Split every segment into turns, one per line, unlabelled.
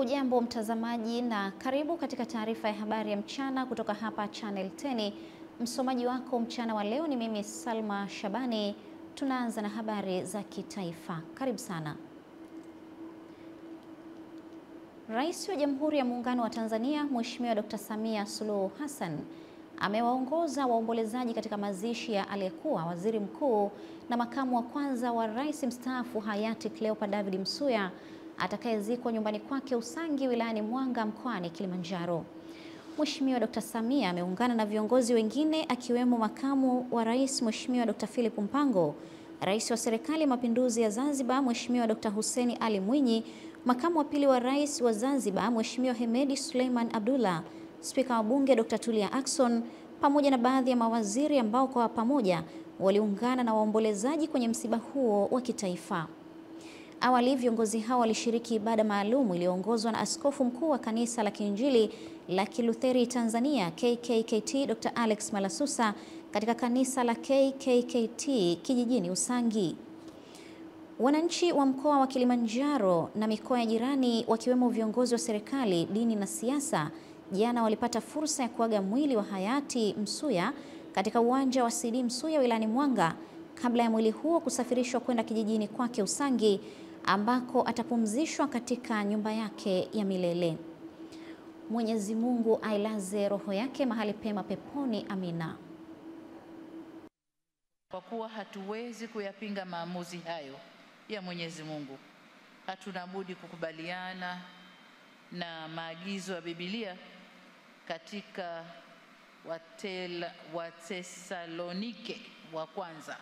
Hujambo mtazamaji na karibu katika taarifa ya habari ya mchana kutoka hapa Channel 10. Msomaji wako mchana wa leo ni mimi Salma Shabani. Tunaanza na habari za kitaifa. Karibu sana. Rais wa Jamhuri ya Muungano wa Tanzania Mheshimiwa Dr. Samia Suluhu Hassan amewaongoza waombolezaji katika mazishi ya aliyekuwa Waziri Mkuu na makamu wa kwanza wa Rais mstaafu hayati Cleopa David Msuya atakayezikwa nyumbani kwake Usangi wilayani Mwanga mkoani Kilimanjaro. Mheshimiwa Dr. Samia ameungana na viongozi wengine akiwemo makamu wa Rais Mheshimiwa Dr. Philip Mpango, Rais wa Serikali ya Mapinduzi ya Zanzibar Mheshimiwa Dr. Hussein Ali Mwinyi, makamu wa pili wa Rais wa Zanzibar Mheshimiwa Hemedi Suleiman Abdullah, Spika wa Bunge Dr. Tulia Ackson pamoja na baadhi ya mawaziri ambao kwa pamoja waliungana na waombolezaji kwenye msiba huo wa kitaifa. Awali viongozi hao walishiriki ibada maalum iliyoongozwa na Askofu Mkuu wa Kanisa la Kiinjili la Kilutheri Tanzania KKKT Dr. Alex Malasusa katika kanisa la KKKT kijijini Usangi. Wananchi wa mkoa wa Kilimanjaro na mikoa ya jirani wakiwemo viongozi wa serikali, dini na siasa jana walipata fursa ya kuaga mwili wa hayati Msuya katika uwanja wa CD Msuya wilayani Mwanga kabla ya mwili huo kusafirishwa kwenda kijijini kwake Usangi ambako atapumzishwa katika nyumba yake ya milele. Mwenyezi Mungu ailaze roho yake mahali pema peponi, amina.
Kwa kuwa hatuwezi kuyapinga maamuzi hayo ya Mwenyezi Mungu, hatuna budi kukubaliana na maagizo ya Biblia katika Wathesalonike wa kwanza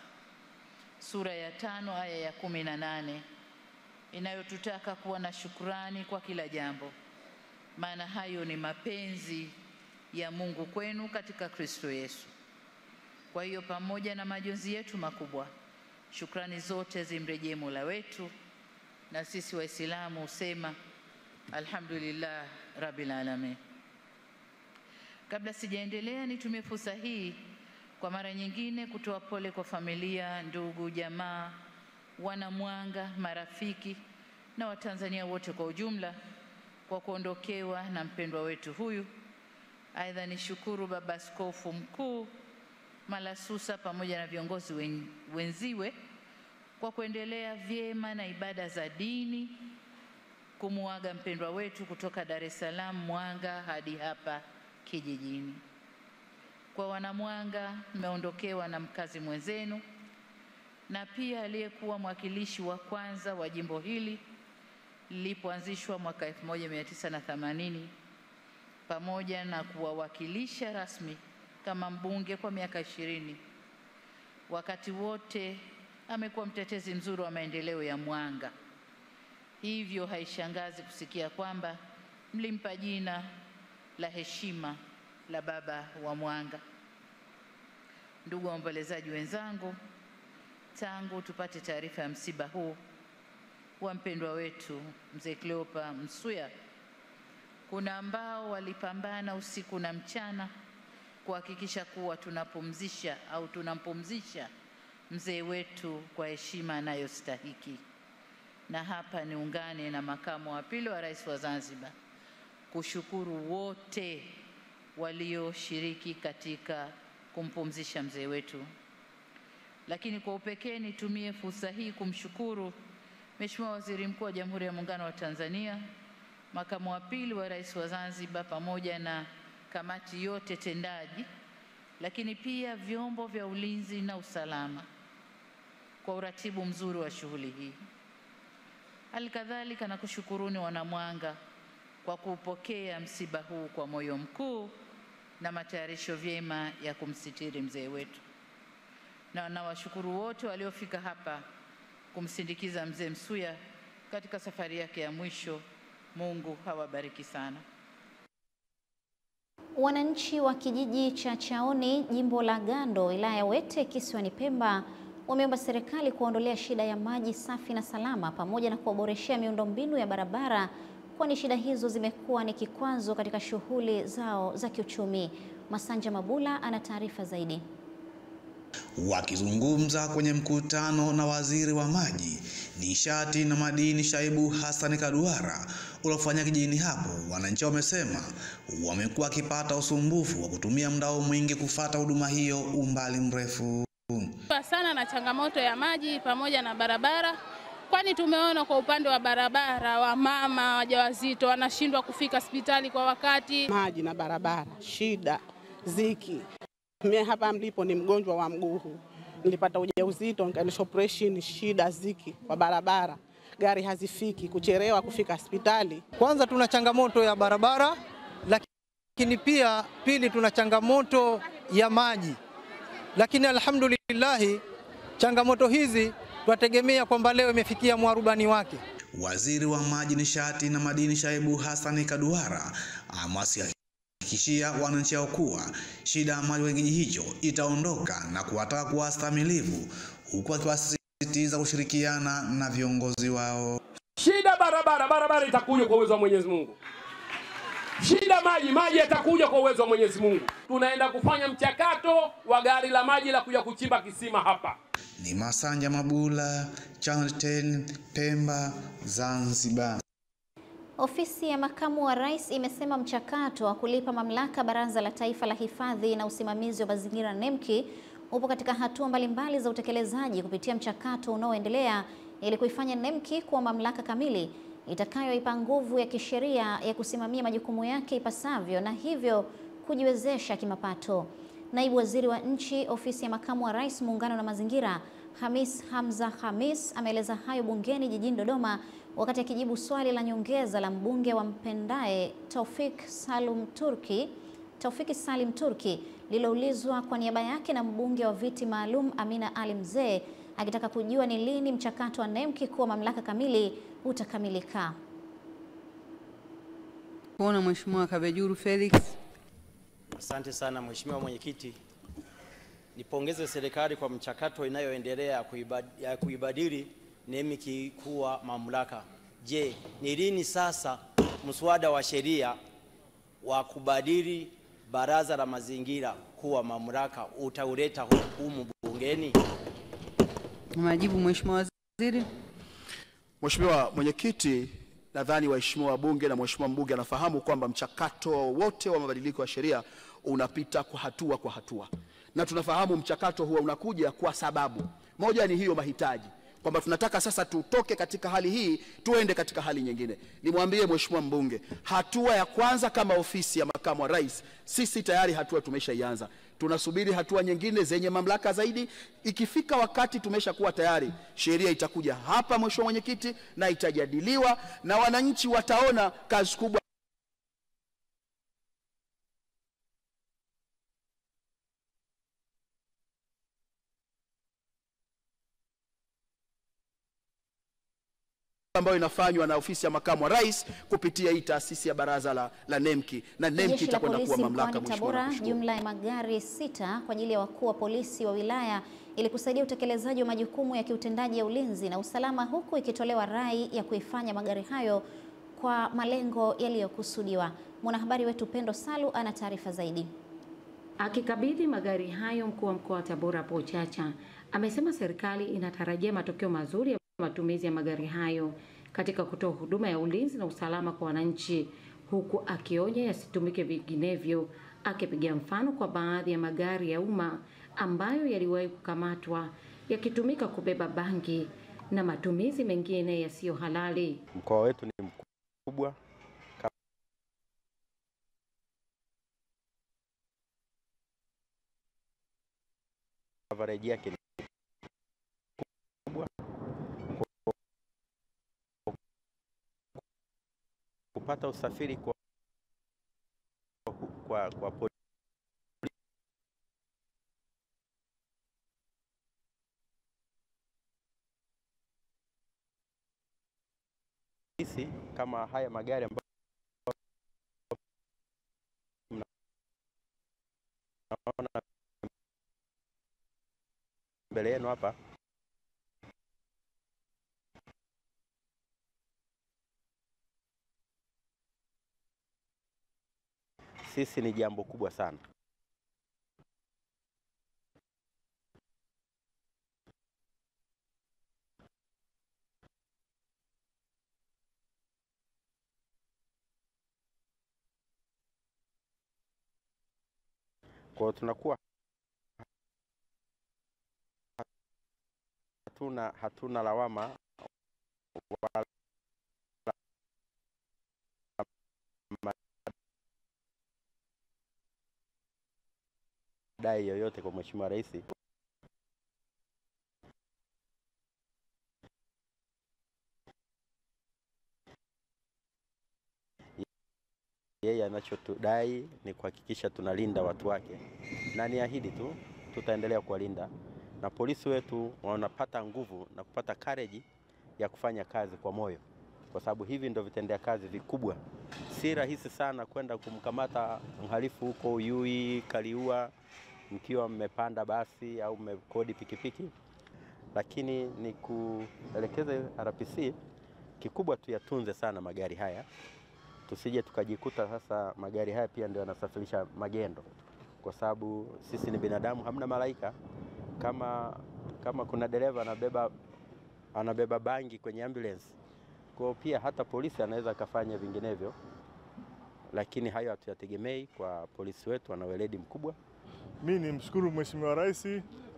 sura ya 5 aya ya 18 inayotutaka kuwa na shukrani kwa kila jambo, maana hayo ni mapenzi ya Mungu kwenu katika Kristo Yesu. Kwa hiyo pamoja na majonzi yetu makubwa, shukrani zote zimrejee Mola wetu, na sisi Waislamu husema alhamdulillah rabbil alamin. Kabla sijaendelea, nitumie fursa hii kwa mara nyingine kutoa pole kwa familia, ndugu, jamaa, wanamwanga, marafiki na Watanzania wote kwa ujumla kwa kuondokewa na mpendwa wetu huyu. Aidha, nishukuru Baba Askofu Mkuu Malasusa pamoja na viongozi wenziwe kwa kuendelea vyema na ibada za dini kumuaga mpendwa wetu kutoka Dar es Salaam Mwanga hadi hapa kijijini. Kwa wanamwanga, mmeondokewa na mkazi mwenzenu na pia aliyekuwa mwakilishi wa kwanza wa jimbo hili lilipoanzishwa mwaka 1980 pamoja na kuwawakilisha rasmi kama mbunge kwa miaka 20. Wakati wote amekuwa mtetezi mzuri wa maendeleo ya Mwanga. Hivyo haishangazi kusikia kwamba mlimpa jina la heshima la baba wa Mwanga. Ndugu waombolezaji wenzangu, tangu tupate taarifa ya msiba huu wa mpendwa wetu Mzee Cleopa Msuya, kuna ambao walipambana usiku na mchana kuhakikisha kuwa tunampumzisha mzee wetu kwa heshima anayostahiki. Na hapa niungane na makamu wa pili wa Rais wa Zanzibar kushukuru wote walioshiriki katika kumpumzisha mzee wetu. Lakini kwa upekee nitumie fursa hii kumshukuru Mheshimiwa Waziri Mkuu wa Jamhuri ya Muungano wa Tanzania, makamu wa pili wa Rais wa Zanzibar pamoja na kamati yote tendaji, lakini pia vyombo vya ulinzi na usalama kwa uratibu mzuri wa shughuli hii. Halikadhalika nakushukuruni wanamwanga kwa kupokea msiba huu kwa moyo mkuu na matayarisho vyema ya kumsitiri mzee wetu. Na nawashukuru wote waliofika hapa kumsindikiza mzee Msuya katika safari yake ya mwisho. Mungu hawabariki sana.
Wananchi wa kijiji cha Chaoni, jimbo la Gando, wilaya ya Wete, kisiwani Pemba, wameomba serikali kuondolea shida ya maji safi na salama pamoja na kuwaboreshea miundombinu ya barabara, kwani shida hizo zimekuwa ni kikwazo katika shughuli zao za kiuchumi. Masanja Mabula ana taarifa zaidi.
Wakizungumza kwenye mkutano na waziri wa maji, nishati na madini Shaibu Hassan Kaduara uliofanya kijijini hapo, wananchi wamesema wamekuwa wakipata usumbufu wa kutumia muda mwingi kufuata huduma hiyo umbali mrefu.
Sana na changamoto ya maji pamoja na barabara, kwani tumeona kwa upande wa barabara wamama wajawazito wanashindwa kufika hospitali kwa wakati.
Maji na barabara, shida, ziki. Mimi hapa mlipo ni mgonjwa wa mguu. Nilipata ujauzito, nikaendesha operation, shida, ziki kwa barabara. Gari hazifiki, kucherewa kufika hospitali.
Kwanza tuna changamoto ya barabara, lakini pili tuna changamoto ya maji. Lakini alhamdulillah changamoto hizi tunategemea kwamba leo imefikia mwarubani wake.
Waziri wa maji, nishati na madini Shaibu Hassan Kaduara amewahakikishia wananchi hao kuwa shida ya maji kwenye kijiji hicho itaondoka na kuwataka kuwa stahimilivu, huku akiwasisitiza kushirikiana na viongozi wao.
Shida barabara itakuja kwa uwezo wa Mwenyezi Mungu. Shida maji yatakuja kwa uwezo wa Mwenyezi Mungu. Tunaenda kufanya mchakato wa gari la maji la kuja kuchimba kisima hapa.
Ni Masanja Mabula, Channel 10, Pemba, Zanzibar.
Ofisi ya makamu wa rais imesema mchakato wa kulipa mamlaka Baraza la Taifa la Hifadhi na Usimamizi wa Mazingira NEMKI upo katika hatua mbalimbali za utekelezaji kupitia mchakato unaoendelea ili kuifanya NEMKI kuwa mamlaka kamili itakayoipa nguvu ya kisheria ya kusimamia majukumu yake ipasavyo na hivyo kujiwezesha kimapato. Naibu Waziri wa Nchi, Ofisi ya Makamu wa Rais, Muungano na Mazingira, Hamis Hamza Hamis ameeleza hayo bungeni jijini Dodoma wakati akijibu swali la nyongeza la mbunge wa Mpendae Taufik Salim Turki liloulizwa kwa niaba yake na mbunge wa viti maalum Amina Ali Mzee, akitaka kujua ni lini mchakato wa NEMKI kuwa mamlaka kamili utakamilika.
Kuona Mheshimiwa Kabejuru Felix.
Asante sana Mheshimiwa Mwenyekiti. Nipongeze serikali kwa mchakato inayoendelea ya kuibadili NEMKI kuwa mamlaka. Je, ni lini sasa mswada wa sheria wa kubadili Baraza la Mazingira kuwa mamlaka utauleta hukumu bungeni?
Majibu Mheshimiwa Waziri.
Mheshimiwa Mwenyekiti, nadhani waheshimiwa wabunge na Mheshimiwa mbunge anafahamu kwamba mchakato wote wa mabadiliko ya sheria unapita kwa hatua. Na tunafahamu mchakato huo unakuja kwa sababu moja, ni hiyo mahitaji, kwamba tunataka sasa tutoke katika hali hii tuende katika hali nyingine. Nimwambie Mheshimiwa mbunge, hatua ya kwanza kama ofisi ya makamu wa rais, sisi tayari hatua tumeshaianza. Tunasubiri hatua nyingine zenye mamlaka zaidi. Ikifika wakati tumeshakuwa tayari, sheria itakuja hapa Mheshimiwa Mwenyekiti na itajadiliwa na wananchi wataona kazi kubwa ambayo inafanywa na ofisi ya makamu wa rais kupitia hii taasisi ya baraza la NEMKI, na NEMKI itakwenda kuwa mamlaka.
Tabora, jumla ya magari 6 kwa ajili ya wakuu wa polisi wa wilaya ili kusaidia utekelezaji wa majukumu ya kiutendaji ya ulinzi na usalama, huku ikitolewa rai ya kuifanya magari hayo kwa malengo yaliyokusudiwa. Mwanahabari wetu Pendo Salu ana taarifa zaidi.
Akikabidhi magari hayo, mkuu wa mkoa wa Tabora Paul Chacha amesema serikali inatarajia matokeo mazuri ya matumizi ya magari hayo katika kutoa huduma ya ulinzi na usalama kwa wananchi, huku akionya yasitumike vinginevyo, akipigia mfano kwa baadhi ya magari ya umma ambayo yaliwahi kukamatwa yakitumika kubeba bangi na matumizi mengine yasiyo halali.
Mkoa wetu ni mkubwa, coverage yake ni kubwa. Kupata usafiri kwa polisi kama haya magari ambayo mnaona mbele yenu hapa, sisi ni jambo kubwa sana. Kwa hiyo tunakuwa hatuna lawama wala madai yoyote kwa Mheshimiwa Rais. Yeye anachotudai ni kuhakikisha tunalinda watu wake, na niahidi tu tutaendelea kuwalinda, na polisi wetu wanapata nguvu na kupata courage ya kufanya kazi kwa moyo, kwa sababu hivi ndio vitendea kazi vikubwa. Si rahisi sana kwenda kumkamata mhalifu huko Uyui, Kaliua, mkiwa mmepanda basi au mmekodi pikipiki, lakini ni kuelekeza RPC kikubwa tuyatunze sana magari haya, tusije tukajikuta sasa magari haya pia ndio yanasafirisha magendo, kwa sababu sisi ni binadamu, hamna malaika. Kama kuna dereva anabeba bangi kwenye ambulance, kwa pia hata polisi anaweza kafanya vinginevyo, lakini hayo hatuyategemei kwa polisi wetu, wana weledi mkubwa.
Mimi nimshukuru Mheshimiwa Rais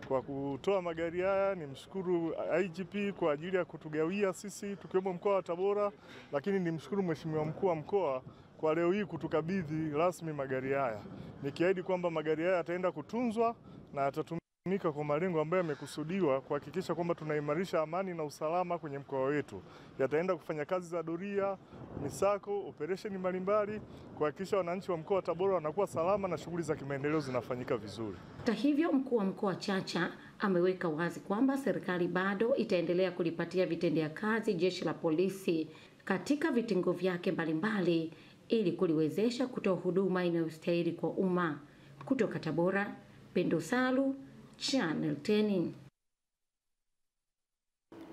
kwa kutoa magari haya, nimshukuru IGP kwa ajili ya kutugawia sisi tukiwemo mkoa wa Tabora, lakini nimshukuru Mheshimiwa Mkuu wa Mkoa kwa leo hii kutukabidhi rasmi magari haya. Nikiahidi kwamba magari haya yataenda kutunzwa na yatatumika kwa malengo ambayo yamekusudiwa kuhakikisha kwamba tunaimarisha amani na usalama kwenye mkoa wetu. Yataenda kufanya kazi za doria, misako, operesheni mbalimbali kuhakikisha wananchi wa mkoa wa Tabora wanakuwa salama na shughuli za kimaendeleo zinafanyika vizuri.
Hata hivyo, mkuu wa mkoa Chacha ameweka wazi kwamba serikali bado itaendelea kulipatia vitendea kazi jeshi la polisi katika vitengo vyake mbalimbali ili kuliwezesha kutoa huduma inayostahili kwa umma. Kutoka Tabora, Pendo Salu, Channel 10.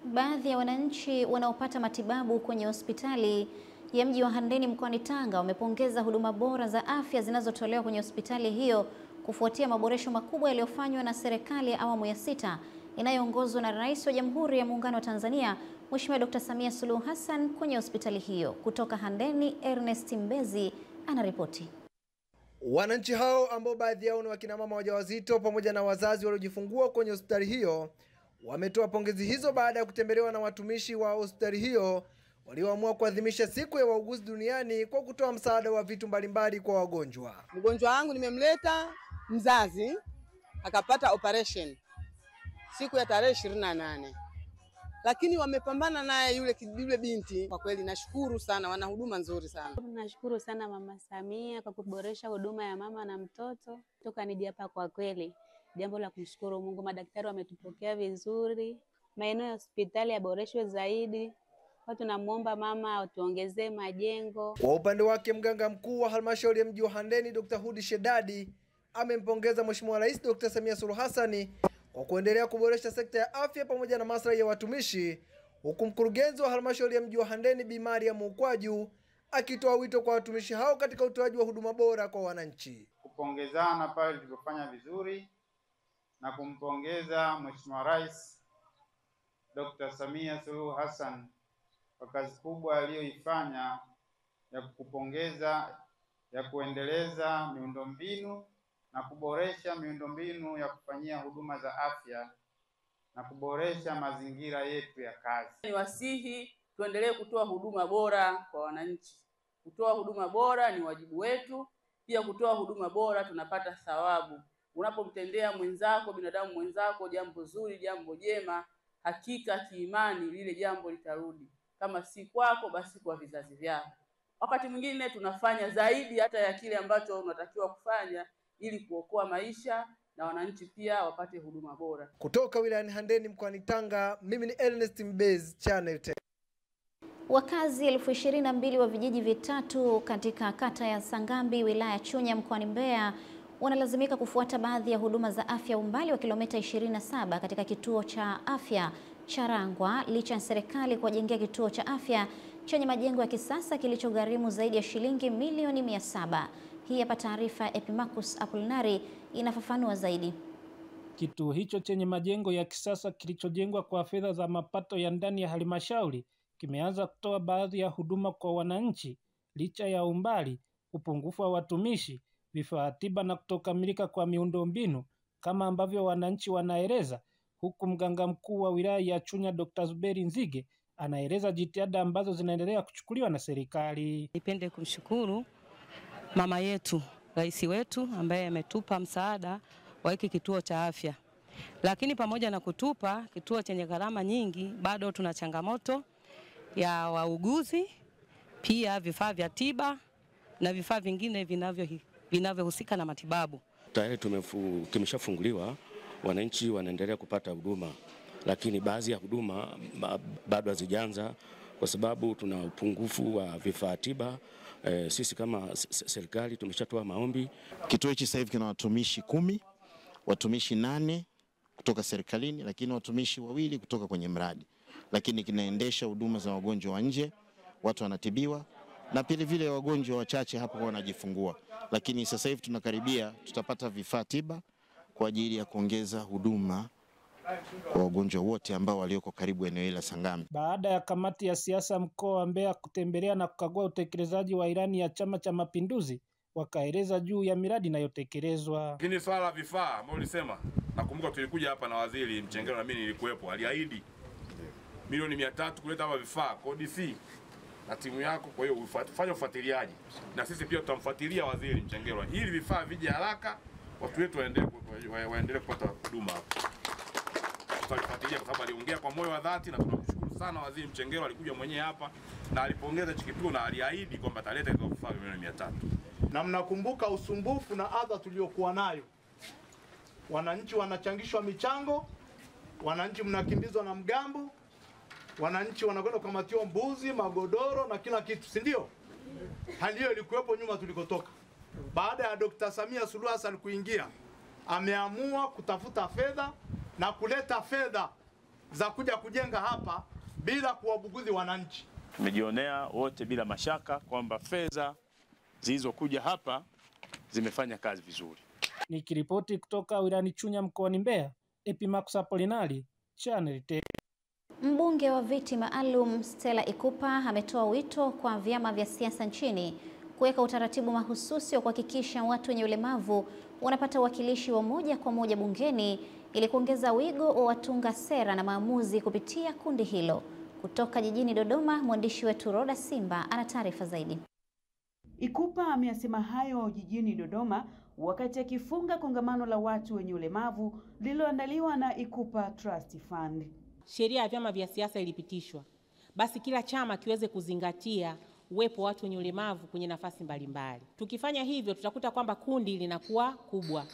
Baadhi ya wananchi wanaopata matibabu kwenye hospitali ya mji wa Handeni mkoani Tanga wamepongeza huduma bora za afya zinazotolewa kwenye hospitali hiyo kufuatia maboresho makubwa yaliyofanywa na serikali ya awamu ya 6 inayoongozwa na Rais wa Jamhuri ya Muungano wa Tanzania Mheshimiwa Dr. Samia Suluhu Hassan kwenye hospitali hiyo. Kutoka Handeni, Ernest Mbezi anaripoti.
Wananchi hao ambao baadhi yao ni wakina mama wajawazito pamoja na wazazi waliojifungua kwenye hospitali hiyo wametoa pongezi hizo baada ya kutembelewa na watumishi wa hospitali hiyo walioamua kuadhimisha siku ya wauguzi duniani kwa kutoa msaada wa vitu mbalimbali kwa wagonjwa.
Mgonjwa wangu nimemleta mzazi akapata operation siku ya tarehe 28. Lakini wamepambana naye yule binti. Kwa kweli nashukuru sana, wana huduma nzuri sana.
Nashukuru sana Mama Samia kwa kuboresha huduma ya mama na mtoto. Toka nije hapa kwa kweli jambo la kumshukuru Mungu, madaktari wametupokea vizuri. Maeneo ya hospitali yaboreshwe zaidi. Kwa tunamuomba mama atuongezee majengo.
Kwa upande wake mganga mkuu wa halmashauri ya mji wa Handeni Dr. Hudi Shedadi amempongeza Mheshimiwa Rais Dr. Samia Suluhu Hassan kwa kuendelea kuboresha sekta ya afya pamoja na maslahi ya watumishi, huku mkurugenzi wa halmashauri ya mji wa Handeni Bi Maria Mukwaju akitoa wito kwa watumishi hao katika utoaji wa huduma bora kwa wananchi.
Kupongezana pale tulipofanya vizuri na kumpongeza Mheshimiwa Rais Dr. Samia Suluhu Hassan kwa kazi kubwa aliyoifanya ya kuendeleza miundombinu na kuboresha miundombinu ya kufanyia huduma za afya na kuboresha mazingira yetu ya kazi.
Niwasihi tuendelee kutoa huduma bora kwa wananchi. Kutoa huduma bora ni wajibu wetu, pia kutoa huduma bora tunapata thawabu. Unapomtendea mwenzako, binadamu mwenzako jambo zuri, jambo jema, hakika kiimani lile jambo litarudi. Kama si kwako basi kwa vizazi vyako. Wakati mwingine tunafanya zaidi hata ya kile ambacho unatakiwa kufanya ili kuokoa maisha na wananchi pia wapate huduma bora.
Kutoka wilayani Handeni mkoani Tanga, mimi ni Ernest Mbezi, Channel 10.
Wakazi 22,000 wa vijiji vitatu katika kata ya Sangambi wilaya Chunya mkoani Mbeya wanalazimika kufuata baadhi ya huduma za afya umbali wa kilomita 27 katika kituo cha afya cha Rangwa licha ya serikali kuwajengea kituo cha afya chenye majengo ya kisasa kilichogharimu zaidi ya shilingi milioni 700. Hii hapa taarifa ya Epimacus Apolinari inafafanua zaidi.
Kituo hicho chenye majengo ya kisasa kilichojengwa kwa fedha za mapato ya ndani ya halmashauri kimeanza kutoa baadhi ya huduma kwa wananchi licha ya umbali, upungufu wa watumishi vifaa tiba na kutokamilika kwa miundombinu kama ambavyo wananchi wanaeleza, huku mganga mkuu wa wilaya ya Chunya Dr. Zuberi Nzige anaeleza jitihada ambazo zinaendelea kuchukuliwa na serikali.
Nipende kumshukuru mama yetu, rais wetu ambaye ametupa msaada wa hiki kituo cha afya. Lakini pamoja na kutupa kituo chenye gharama nyingi, bado tuna changamoto ya wauguzi, pia vifaa vya tiba na vifaa vingine vinavyohusika na matibabu.
Tayari kimeshafunguliwa, wananchi wanaendelea kupata huduma, lakini baadhi ya huduma bado hazijaanza kwa sababu tuna upungufu wa vifaa tiba. Sisi kama serikali tumeshatoa maombi.
Kituo hichi sasa hivi kina watumishi 10, watumishi 8 kutoka serikalini, lakini watumishi 2 kutoka kwenye mradi. Lakini kinaendesha huduma za wagonjwa wa nje, watu wanatibiwa, na pili vile wagonjwa wachache hapo wanajifungua. Lakini sasa hivi tunakaribia tutapata vifaa tiba kwa ajili ya kuongeza huduma kwa wagonjwa wote ambao walioko karibu eneo hili la Sangame.
Baada ya kamati ya siasa mkoa wa Mbeya kutembelea na kukagua utekelezaji wa ilani ya Chama cha Mapinduzi, wakaeleza juu ya miradi inayotekelezwa.
Lakini swala la vifaa ambao ulisema, nakumbuka tulikuja hapa na waziri Mchengerwa na mimi nilikuwepo, aliahidi milioni 300 kuleta hapa vifaa kwa DC na timu yako. Kwa hiyo ufanye ufuatiliaji na sisi pia tutamfuatilia waziri Mchengerwa ili vifaa vije haraka, watu wetu waendelee kupata huduma hapa. Tutafuatilia kwa sababu aliongea kwa moyo wa dhati, na tunamshukuru sana waziri Mchengerwa, alikuja mwenyewe hapa na alipongeza chikituo na aliahidi kwamba ataleta hizo vifaa milioni 300.
Na mnakumbuka usumbufu na adha tuliokuwa nayo. Wananchi wanachangishwa michango, wananchi mnakimbizwa na mgambo, wananchi wanakwenda kukamatiwa mbuzi, magodoro na kila kitu, si ndio? Hali hiyo ilikuwepo nyuma tulikotoka. Baada ya Dr. Samia Suluhu Hassan kuingia, ameamua kutafuta fedha na kuleta fedha za kuja kujenga hapa bila kuwabuguzi wananchi.
Tumejionea wote bila mashaka kwamba fedha zilizokuja hapa zimefanya kazi vizuri.
Nikiripoti kutoka wilayani Chunya mkoani Mbeya, Epimax Apolinari, Channel 10.
Mbunge wa viti maalum Stella Ikupa ametoa wito kwa vyama vya siasa nchini kuweka utaratibu mahususi wa kuhakikisha watu wenye ulemavu wanapata uwakilishi wa moja kwa moja bungeni ili kuongeza wigo wa watunga sera na maamuzi kupitia kundi hilo. Kutoka jijini Dodoma, mwandishi wetu Roda Simba ana taarifa zaidi.
Ikupa ameyasema hayo jijini Dodoma wakati akifunga kongamano la watu wenye ulemavu lililoandaliwa na Ikupa Trust Fund.
Sheria ya vyama vya siasa ilipitishwa, basi kila chama kiweze kuzingatia uwepo wa watu wenye ulemavu kwenye nafasi mbalimbali. Tukifanya hivyo tutakuta kwamba kundi linakuwa kubwa,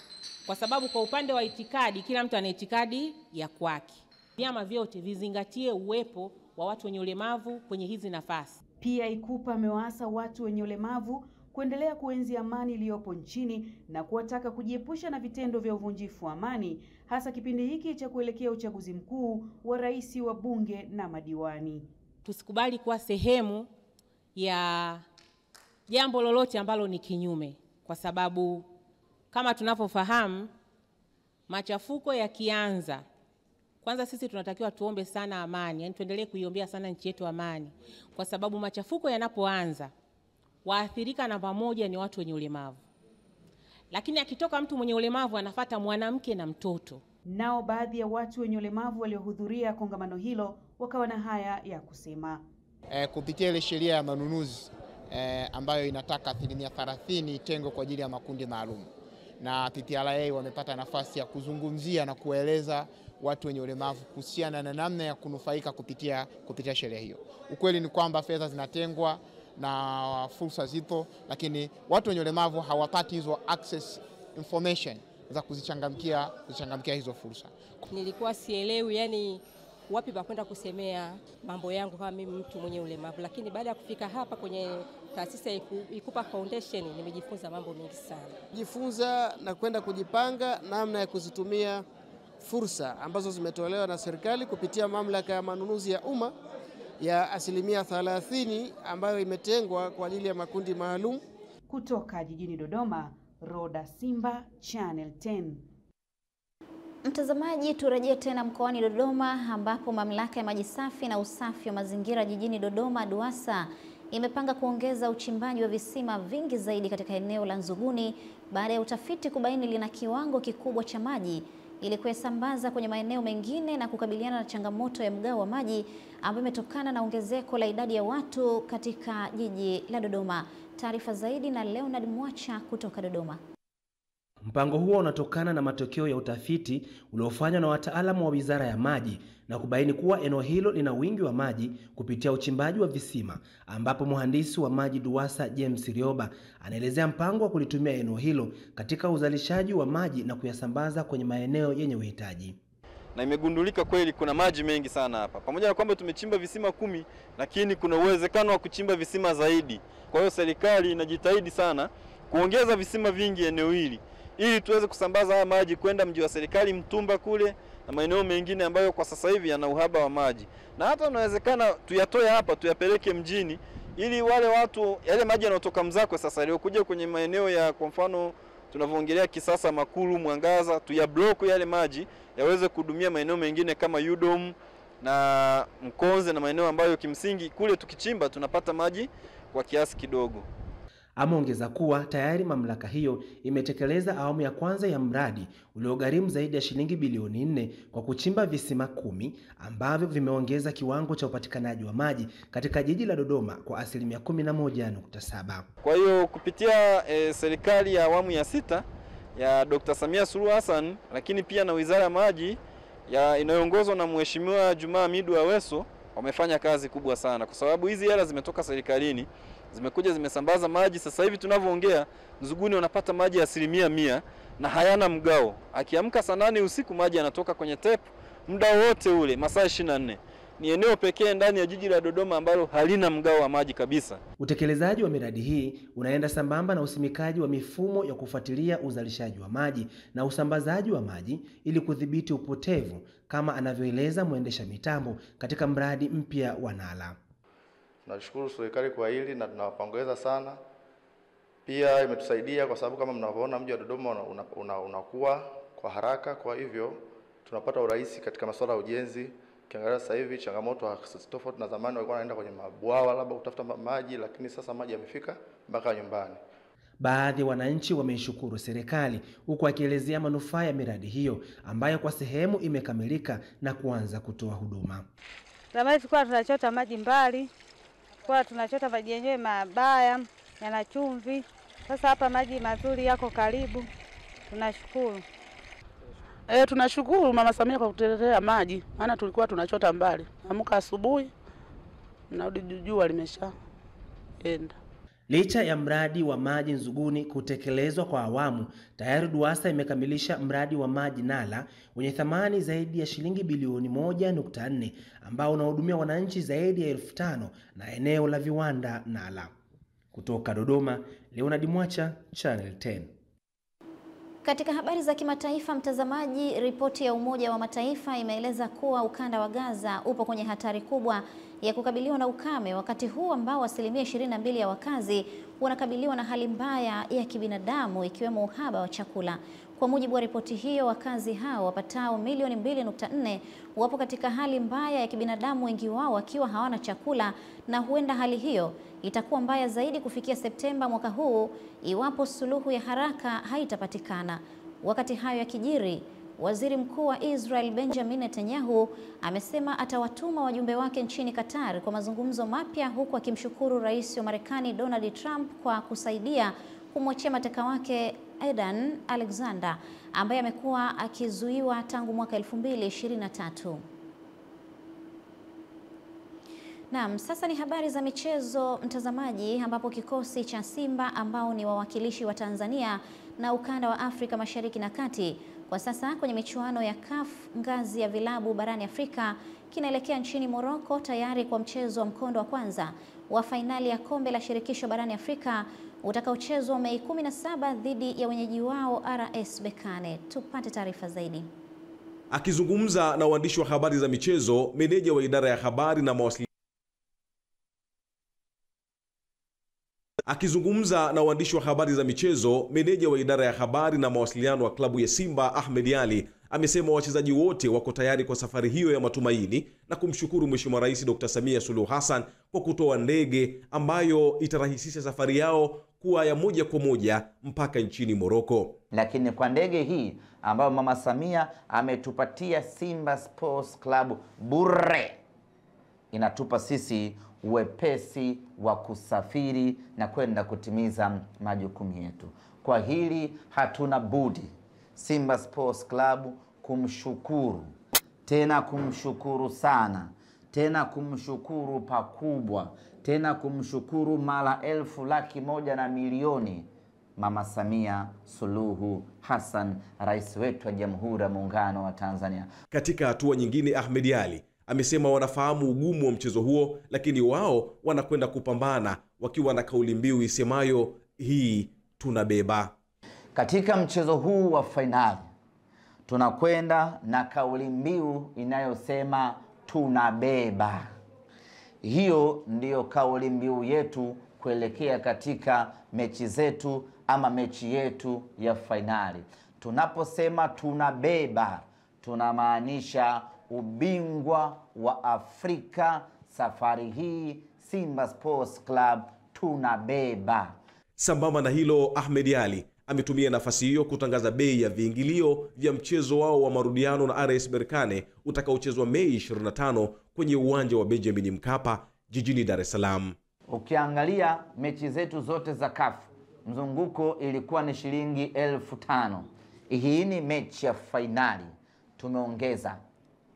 kwa sababu kwa upande wa itikadi kila mtu ana itikadi ya kwake. Vyama vyote vizingatie uwepo wa watu wenye ulemavu kwenye hizi nafasi.
Pia Ikupa amewaasa watu wenye ulemavu kuendelea kuenzi amani iliyopo nchini na kuwataka kujiepusha na vitendo vya uvunjifu wa amani, hasa kipindi hiki cha kuelekea uchaguzi mkuu wa rais, wa bunge na madiwani.
Tusikubali kuwa sehemu ya jambo lolote ambalo ni kinyume, kwa sababu kama tunavyofahamu machafuko yakianza, kwanza sisi tunatakiwa tuombe sana amani, yani tuendelee kuiombea sana nchi yetu amani, kwa sababu machafuko yanapoanza waathirika namba moja ni watu wenye ulemavu. Lakini akitoka mtu mwenye ulemavu anafuata mwanamke na mtoto.
Nao baadhi ya watu wenye ulemavu waliohudhuria kongamano hilo wakawa na haya ya kusema.
Kupitia ile sheria ya manunuzi ambayo inataka 30% itengwe kwa ajili ya makundi maalum, na TTRA wamepata nafasi ya kuzungumzia na kueleza watu wenye ulemavu kuhusiana na namna ya kunufaika kupitia sheria hiyo. Ukweli ni kwamba fedha zinatengwa na fursa zipo, lakini watu wenye ulemavu hawapati hizo access information za kuzichangamkia hizo fursa.
Nilikuwa sielewi yani wapi pa kwenda kusemea mambo yangu kama mimi mtu mwenye ulemavu, lakini baada ya kufika hapa kwenye taasisi ya Ikupa Foundation nimejifunza mambo mengi sana.
Jifunza na kwenda kujipanga namna ya kuzitumia fursa ambazo zimetolewa na serikali kupitia mamlaka ya manunuzi ya umma ya 30% ambayo imetengwa kwa ajili ya makundi maalum.
Kutoka jijini Dodoma, Roda Simba, Channel 10.
Mtazamaji, turejee tena mkoani Dodoma ambapo mamlaka ya maji safi na usafi wa mazingira jijini Dodoma DUWASA imepanga kuongeza uchimbaji wa visima vingi zaidi katika eneo la Nzuguni baada ya utafiti kubaini lina kiwango kikubwa cha maji ili kuyasambaza kwenye maeneo mengine na kukabiliana na changamoto ya mgao wa maji ambayo imetokana na ongezeko la idadi ya watu katika jiji la Dodoma. Taarifa zaidi na Leonard Mwacha kutoka Dodoma.
Mpango huo unatokana na matokeo ya utafiti uliofanywa na wataalamu wa Wizara ya Maji na kubaini kuwa eneo hilo lina wingi wa maji kupitia uchimbaji wa visima, ambapo mhandisi wa maji DUWASA James Rioba anaelezea mpango wa kulitumia eneo hilo katika uzalishaji wa maji na kuyasambaza kwenye maeneo yenye uhitaji.
Na imegundulika kweli kuna maji mengi sana hapa. Pamoja na kwamba tumechimba visima 10, lakini kuna uwezekano wa kuchimba visima zaidi. Kwa hiyo serikali inajitahidi sana kuongeza visima vingi eneo hili ili tuweze kusambaza haya maji kwenda mji wa serikali Mtumba kule na maeneo mengine ambayo kwa sasa hivi yana uhaba wa maji. Na hata unawezekana tuyatoe hapa tuyapeleke mjini ili wale watu yale maji yanayotoka Mzakwe sasa yaliokuja kwenye maeneo ya kwa mfano tunavyoongelea Kisasa, Makulu, Mwangaza, tuyablock yale maji yaweze kuhudumia maeneo mengine kama Udom na Mkonze na maeneo ambayo kimsingi kule tukichimba tunapata maji kwa kiasi kidogo.
Ameongeza kuwa tayari mamlaka hiyo imetekeleza awamu ya kwanza ya mradi uliogharimu zaidi ya shilingi bilioni 4 kwa kuchimba visima 10 ambavyo vimeongeza kiwango cha upatikanaji wa maji katika jiji la Dodoma kwa asilimia 11.7.
Kwa hiyo kupitia serikali ya awamu ya 6 ya Dr. Samia Suluhu Hassan, lakini pia na Wizara ya Maji inayoongozwa na Mheshimiwa Juma Hamidu Aweso wamefanya kazi kubwa sana, kwa sababu hizi hela zimetoka serikalini, zimekuja zimesambaza maji. Sasa hivi tunavyoongea Nzuguni wanapata maji 100% na hayana mgao. Akiamka saa 8 usiku maji yanatoka kwenye tap muda wote ule masaa 24. Ni eneo pekee ndani ya jiji la Dodoma ambalo halina mgao wa maji kabisa.
Utekelezaji wa miradi hii unaenda sambamba na usimikaji wa mifumo ya kufuatilia uzalishaji wa maji na usambazaji wa maji ili kudhibiti upotevu, kama anavyoeleza mwendesha mitambo katika mradi mpya wa Nala.
Tunashukuru serikali kwa hili na tunawapongeza sana. Pia imetusaidia kwa sababu kama mnavyoona mji wa Dodoma unakuwa kwa haraka, kwa hivyo tunapata urahisi katika masuala ya ujenzi. Kiangalia sasa hivi changamoto tofauti na zamani, walikuwa wanaenda kwenye mabwawa labda kutafuta maji, lakini sasa maji yamefika mpaka nyumbani.
Baadhi ya wananchi wameishukuru serikali huku akielezea manufaa ya miradi hiyo ambayo kwa sehemu imekamilika na kuanza kutoa huduma.
Zamani tulikuwa tunachota maji mbali, kwa tunachota maji yenyewe mabaya, yana chumvi. Sasa hapa maji mazuri yako karibu. Tunashukuru.
Tunashukuru Mama Samia kwa kutuletea maji, maana tulikuwa tunachota mbali. Amka asubuhi mnarudi jua limeshaenda.
Licha ya mradi wa maji Nzuguni kutekelezwa kwa awamu, tayari DUWASA imekamilisha mradi wa maji Nala wenye thamani zaidi ya shilingi bilioni 1.4 ambao unahudumia wananchi zaidi ya 5,000 na eneo la viwanda Nala. Kutoka Dodoma, Leonard Mwacha, Channel 10.
Katika habari za kimataifa, mtazamaji, ripoti ya Umoja wa Mataifa imeeleza kuwa ukanda wa Gaza upo kwenye hatari kubwa ya kukabiliwa na ukame wakati huu ambao asilimia 22 ya wakazi wanakabiliwa na hali mbaya ya kibinadamu ikiwemo uhaba wa chakula. Kwa mujibu wa ripoti hiyo, wakazi hao wapatao milioni 2.4 wapo katika hali mbaya ya kibinadamu, wengi wao wakiwa hawana chakula, na huenda hali hiyo itakuwa mbaya zaidi kufikia Septemba mwaka huu iwapo suluhu ya haraka haitapatikana. Wakati hayo yakijiri, Waziri Mkuu wa Israel Benjamin Netanyahu amesema atawatuma wajumbe wake nchini Qatar kwa mazungumzo mapya, huku akimshukuru Rais wa Marekani Donald Trump kwa kusaidia kumwachia mateka wake Edan Alexander ambaye amekuwa akizuiwa tangu mwaka 2023. Naam, sasa ni habari za michezo mtazamaji, ambapo kikosi cha Simba ambao ni wawakilishi wa Tanzania na ukanda wa Afrika Mashariki na Kati kwa sasa kwenye michuano ya CAF ngazi ya vilabu barani Afrika kinaelekea nchini Morocco tayari kwa mchezo wa mkondo wa kwanza wa fainali ya kombe la shirikisho barani Afrika utakaochezwa Mei 17 dhidi ya wenyeji wao RS Berkane. Tupate taarifa zaidi.
Akizungumza na waandishi wa habari za michezo, meneja wa idara ya habari na mawasiliano wa klabu ya Simba Ahmed Ali amesema wachezaji wote wako tayari kwa safari hiyo ya matumaini na kumshukuru Mheshimiwa Rais Dr. Samia Suluhu Hassan kwa kutoa ndege ambayo itarahisisha safari yao kuwa ya moja kwa moja mpaka nchini Morocco.
Lakini kwa ndege hii ambayo Mama Samia ametupatia Simba Sports Club bure, inatupa sisi uwepesi wa kusafiri na kwenda kutimiza majukumu yetu. Kwa hili hatuna budi Simba Sports Club kumshukuru, tena kumshukuru sana, tena kumshukuru pakubwa, tena kumshukuru mara 1,100,000 Mama Samia Suluhu Hassan, rais wetu wa Jamhuri ya Muungano wa Tanzania.
Katika hatua nyingine, Ahmed Ally amesema wanafahamu ugumu wa mchezo huo, lakini wao wanakwenda kupambana wakiwa na kauli mbiu isemayo hii tunabeba.
Katika mchezo huu wa fainali tunakwenda na kauli mbiu inayosema tunabeba. Hiyo ndiyo kauli mbiu yetu kuelekea katika mechi zetu ama mechi yetu ya fainali. Tunaposema tunabeba, tunamaanisha ubingwa wa Afrika. Safari hii Simba Sports Club tunabeba.
Sambamba na hilo, Ahmed Ally ametumia nafasi hiyo kutangaza bei ya viingilio vya mchezo wao wa marudiano na RS Berkane utakaochezwa Mei 25 kwenye uwanja wa Benjamin Mkapa jijini Dar es Salaam.
Ukiangalia mechi zetu zote za CAF, mzunguko ilikuwa ni shilingi 5,000. Hii ni mechi ya fainali, tumeongeza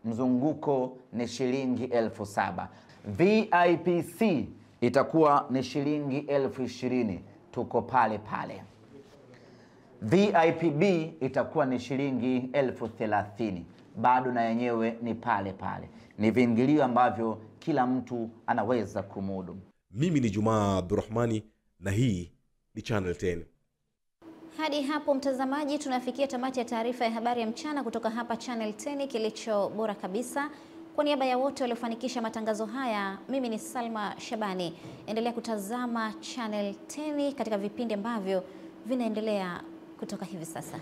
mzunguko ni shilingi 7,000. VIPC itakuwa ni shilingi 20,000, tuko pale pale. VIPB itakuwa ni shilingi 30,000, bado na yenyewe ni pale pale. Ni viingilio ambavyo kila mtu anaweza kumudu.
Mimi ni Jumaa Abdurrahmani na hii ni Channel 10.
Hadi hapo mtazamaji, tunafikia tamati ya taarifa ya habari ya mchana kutoka hapa Channel 10, kilicho bora kabisa. Kwa niaba ya wote waliofanikisha matangazo haya, mimi ni Salma Shabani. Endelea kutazama Channel 10 katika vipindi ambavyo vinaendelea kutoka hivi sasa.